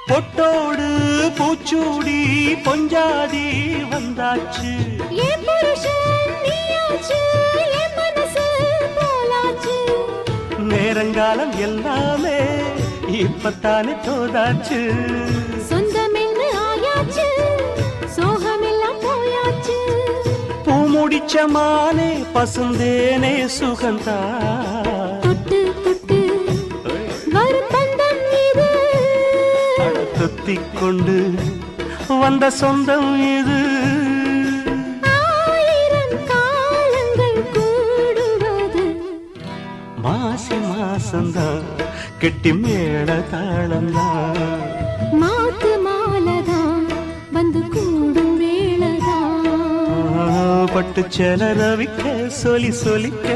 பொட்டோடு பூச்சூடி பொஞ்சாதி வந்தாச்சு. என் புருஷன் நீயாச்சு, என் மனசு போலாச்சு. நேரங்காலம் எல்லாமே இப்பத்தானே தோதாச்சு. சொந்தமென்னு ஆயாச்சு, சோகமெல்லாம் போயாச்சு. பூமுடிச்ச மானே பசுந்தேனே சுகந்தா. தொட்டு தொட்டு வரும் பந்தம் இது, தொத்திக் கொண்டு வந்த சொந்தம் இது. ஆயிரம் காலங்கள் கூடுவது மாசி மாசந்தான் கெட்டி மேள தாளந்தான். மாத்து மாலதான் வந்து கூடும் வேளதான். பட்டு செல ரவிக்க சொலி சொலிக்க